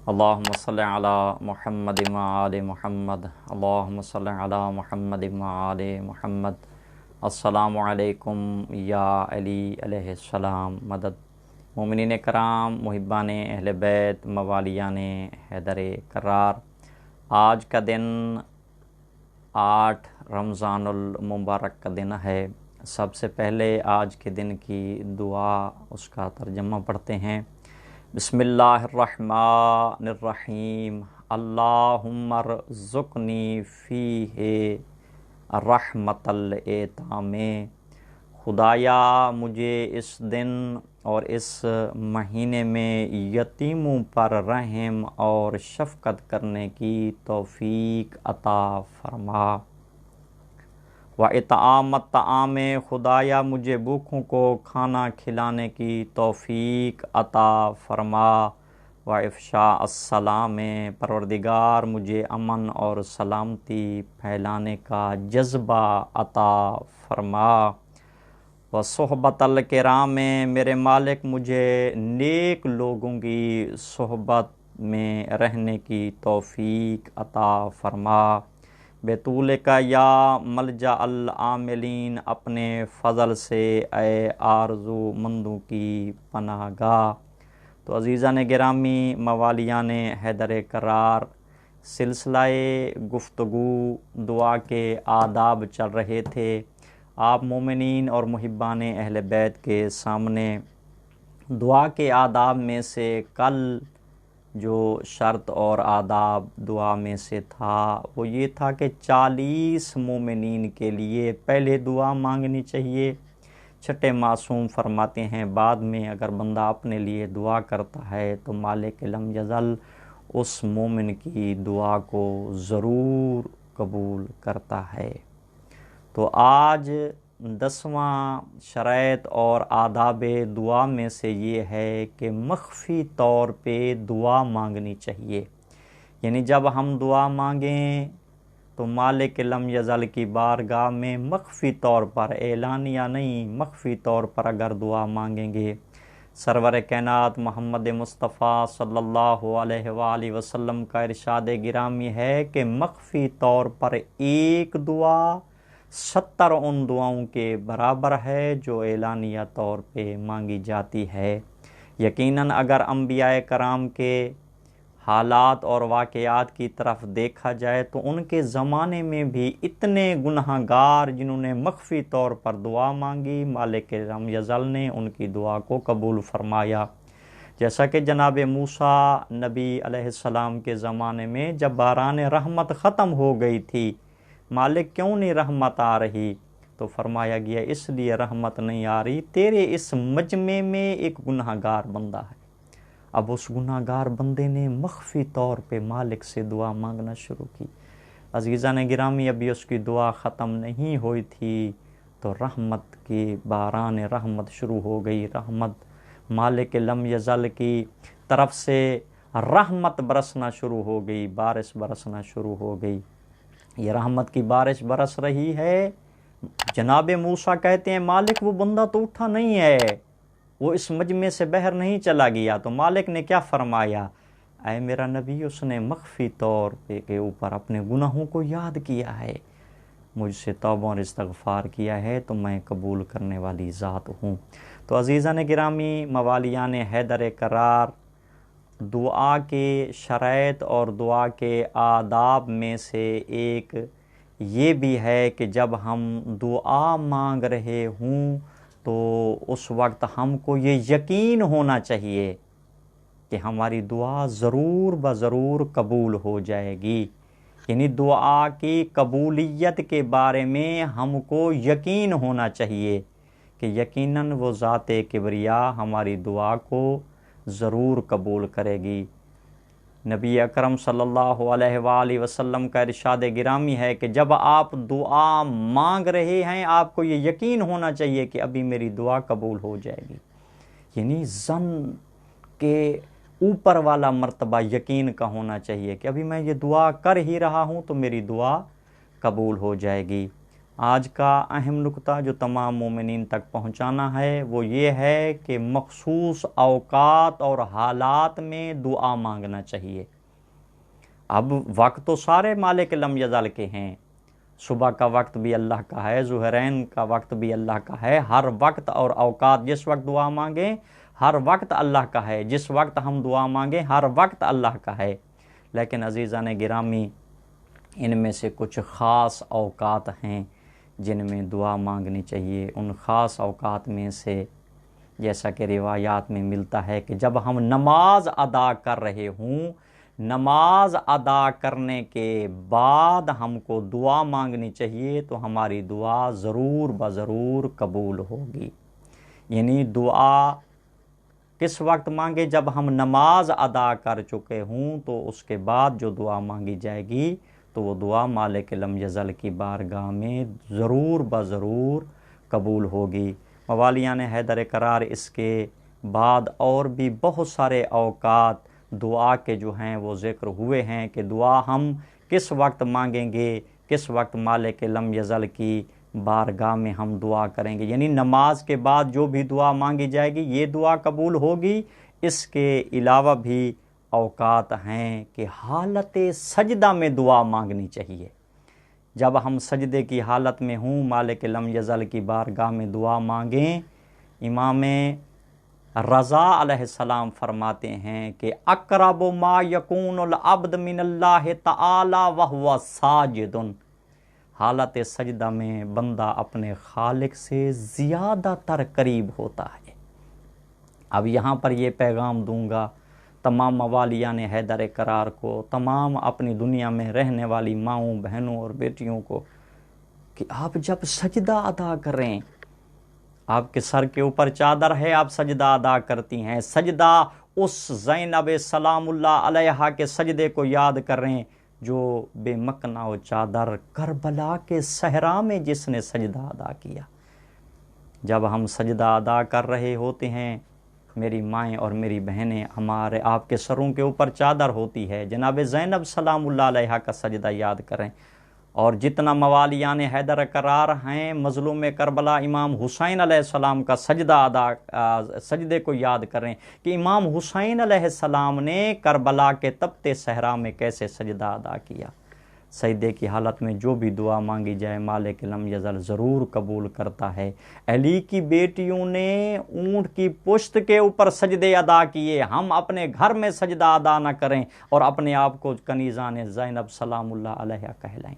اللہم صلی علی محمد وآل محمد، اللہم صلی علی محمد وآل محمد۔ السلام علیکم یا علی علیہ السلام مدد۔ مومنین کرام، محبان اہل بیت، موالیان حیدر کرار، آج کا دن 8 رمضان المبارک کا دن ہے۔ سب سے پہلے آج کے دن کی دعا، اس کا ترجمہ پڑھتے ہیں۔ بسم اللہ الرحمن الرحیم، اللہم ارزقنی فیہ رحمت الایتام۔ خدایا مجھے اس دن اور اس مہینے میں یتیموں پر رحم اور شفقت کرنے کی توفیق عطا فرما۔ وَإِطْعَامَ الطَّعَامِ، خدایا مجھے بھوکوں کو کھانا کھلانے کی توفیق عطا فرما۔ وَإِفْشَاءَ السَّلَامِ، پروردگار مجھے امن اور سلامتی پھیلانے کا جذبہ عطا فرما۔ وَصُحْبَةَ الْكِرَامِ، میرے مالک مجھے نیک لوگوں کی صحبت میں رہنے کی توفیق عطا فرما۔ بطول کا یا ملجا العاملین، اپنے فضل سے اے آرزو مندوں کی پناہ گاہ۔ تو عزیزان گرامی، موالیان حیدر کرار، سلسلہ گفتگو دعا کے آداب چل رہے تھے۔ آپ مومنین اور محبان اہل بیت کے سامنے دعا کے آداب میں سے کل جو شرط اور آداب دعا میں سے تھا وہ یہ تھا کہ 40 مومنین کے لیے پہلے دعا مانگنی چاہیے۔ چھٹے معصوم فرماتے ہیں بعد میں اگر بندہ اپنے لیے دعا کرتا ہے تو مالک لم یزل اس مومن کی دعا کو ضرور قبول کرتا ہے۔ تو آج 10واں شرائط اور آداب دعا میں سے یہ ہے کہ مخفی طور پہ دعا مانگنی چاہیے۔ یعنی جب ہم دعا مانگیں تو مالک لم یزل کی بارگاہ میں مخفی طور پر، اعلانیہ نہیں، مخفی طور پر اگر دعا مانگیں گے، سرور کائنات محمد مصطفیٰ صلی اللہ علیہ وآلہ وسلم کا ارشاد گرامی ہے کہ مخفی طور پر ایک دعا 70 ان دعاؤں کے برابر ہے جو اعلانیہ طور پہ مانگی جاتی ہے۔ یقیناً اگر انبیاء کرام کے حالات اور واقعات کی طرف دیکھا جائے تو ان کے زمانے میں بھی اتنے گناہ گار جنہوں نے مخفی طور پر دعا مانگی، مالک لم یزل نے ان کی دعا کو قبول فرمایا۔ جیسا کہ جناب موسیٰ نبی علیہ السلام کے زمانے میں جب باران رحمت ختم ہو گئی تھی، مالک کیوں نہیں رحمت آ رہی؟ تو فرمایا گیا اس لیے رحمت نہیں آ رہی، تیرے اس مجمع میں ایک گناہ گار بندہ ہے۔ اب اس گناہ گار بندے نے مخفی طور پہ مالک سے دعا مانگنا شروع کی۔ عزیزان گرامی، ابھی اس کی دعا ختم نہیں ہوئی تھی تو رحمت کی باران رحمت شروع ہو گئی۔ رحمت مالک لم یزل کی طرف سے رحمت برسنا شروع ہو گئی، بارش برسنا شروع ہو گئی۔ یہ رحمت کی بارش برس رہی ہے۔ جناب موسیٰ کہتے ہیں مالک وہ بندہ تو اٹھا نہیں ہے، وہ اس مجمع سے باہر نہیں چلا گیا۔ تو مالک نے کیا فرمایا؟ اے میرا نبی، اس نے مخفی طور پہ کے اوپر اپنے گناہوں کو یاد کیا ہے، مجھ سے توبہ اور استغفار کیا ہے تو میں قبول کرنے والی ذات ہوں۔ تو عزیزان گرامی، موالیان حیدر کرار، دعا کے شرائط اور دعا کے آداب میں سے ایک یہ بھی ہے کہ جب ہم دعا مانگ رہے ہوں تو اس وقت ہم کو یہ یقین ہونا چاہیے کہ ہماری دعا ضرور بضرور قبول ہو جائے گی۔ یعنی دعا کی قبولیت کے بارے میں ہم کو یقین ہونا چاہیے کہ یقیناً وہ ذات کبریا ہماری دعا کو ضرور قبول کرے گی۔ نبی اکرم صلی اللہ علیہ وآلہ وسلم کا ارشاد گرامی ہے کہ جب آپ دعا مانگ رہے ہیں آپ کو یہ یقین ہونا چاہیے کہ ابھی میری دعا قبول ہو جائے گی۔ یعنی ظن کے اوپر والا مرتبہ یقین کا ہونا چاہیے کہ ابھی میں یہ دعا کر ہی رہا ہوں تو میری دعا قبول ہو جائے گی۔ آج کا اہم نکتہ جو تمام مومنین تک پہنچانا ہے وہ یہ ہے کہ مخصوص اوقات اور حالات میں دعا مانگنا چاہیے۔ اب وقت تو سارے مالک لم یزل کے ہیں، صبح کا وقت بھی اللہ کا ہے، ظہرین کا وقت بھی اللہ کا ہے، ہر وقت اور اوقات جس وقت دعا مانگیں ہر وقت اللہ کا ہے، جس وقت ہم دعا مانگیں ہر وقت اللہ کا ہے۔ لیکن عزیزان گرامی، ان میں سے کچھ خاص اوقات ہیں جن میں دعا مانگنی چاہیے۔ ان خاص اوقات میں سے جیسا کہ روایات میں ملتا ہے کہ جب ہم نماز ادا کر رہے ہوں، نماز ادا کرنے کے بعد ہم کو دعا مانگنی چاہیے تو ہماری دعا ضرور بضرور قبول ہوگی۔ یعنی دعا کس وقت مانگے؟ جب ہم نماز ادا کر چکے ہوں تو اس کے بعد جو دعا مانگی جائے گی تو وہ دعا مالک لم یزل کی بارگاہ میں ضرور بضرور قبول ہوگی۔ موالیان حیدر قرار اس کے بعد اور بھی بہت سارے اوقات دعا کے جو ہیں وہ ذکر ہوئے ہیں کہ دعا ہم کس وقت مانگیں گے، کس وقت مالک لم یزل کی بارگاہ میں ہم دعا کریں گے۔ یعنی نماز کے بعد جو بھی دعا مانگی جائے گی یہ دعا قبول ہوگی۔ اس کے علاوہ بھی اوقات ہیں کہ حالت سجدہ میں دعا مانگنی چاہیے۔ جب ہم سجدے کی حالت میں ہوں مالک لم یزل کی بارگاہ میں دعا مانگیں، امام رضا علیہ السلام فرماتے ہیں کہ اقرب ما یکون العبد من اللہ تعالی وہو ساجد، حالت سجدہ میں بندہ اپنے خالق سے زیادہ تر قریب ہوتا ہے۔ اب یہاں پر یہ پیغام دوں گا تمام موالیان حیدر قرار کو، تمام اپنی دنیا میں رہنے والی ماؤں بہنوں اور بیٹیوں کو، کہ آپ جب سجدہ ادا کریں، آپ کے سر کے اوپر چادر ہے، آپ سجدہ ادا کرتی ہیں، سجدہ اس زینب سلام اللہ علیہا کے سجدے کو یاد کریں جو بے مکنا و چادر کربلا کے صحرا میں جس نے سجدہ ادا کیا۔ جب ہم سجدہ ادا کر رہے ہوتے ہیں میری مائیں اور میری بہنیں، ہمارے آپ کے سروں کے اوپر چادر ہوتی ہے، جناب زینب سلام اللہ علیہا کا سجدہ یاد کریں۔ اور جتنا موالیان حیدر قرار ہیں مظلوم کربلا امام حسین علیہ السلام کا سجدے کو یاد کریں کہ امام حسین علیہ السلام نے کربلا کے تپتے صحرا میں کیسے سجدہ ادا کیا۔ سجدے کی حالت میں جو بھی دعا مانگی جائے مالک لم یزل ضرور قبول کرتا ہے۔ علی کی بیٹیوں نے اونٹ کی پشت کے اوپر سجدے ادا کیے، ہم اپنے گھر میں سجدہ ادا نہ کریں اور اپنے آپ کو کنیزان زینب سلام اللہ علیہ کہلائیں۔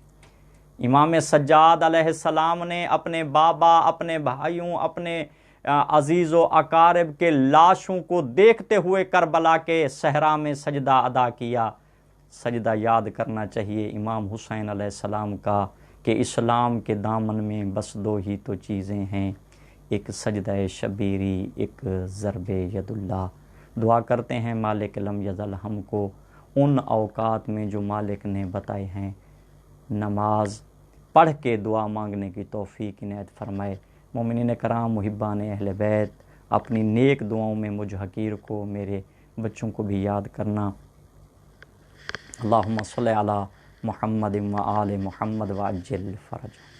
امام سجاد علیہ السلام نے اپنے بابا، اپنے بھائیوں، اپنے عزیز و اقارب کے لاشوں کو دیکھتے ہوئے کربلا کے صحرا میں سجدہ ادا کیا۔ سجدہ یاد کرنا چاہیے امام حسین علیہ السلام کا کہ اسلام کے دامن میں بس دو ہی تو چیزیں ہیں، ایک سجدہ شبیری، ایک ضرب ید اللہ۔ دعا کرتے ہیں مالک لم یزل ہم کو ان اوقات میں جو مالک نے بتائے ہیں نماز پڑھ کے دعا مانگنے کی توفیق عنایت فرمائے۔ مومنین کرام، محبان اہل بیت، اپنی نیک دعاؤں میں مجھ حقیر کو، میرے بچوں کو بھی یاد کرنا۔ اللہم صلی علی محمد و آل محمد وعجل فرج۔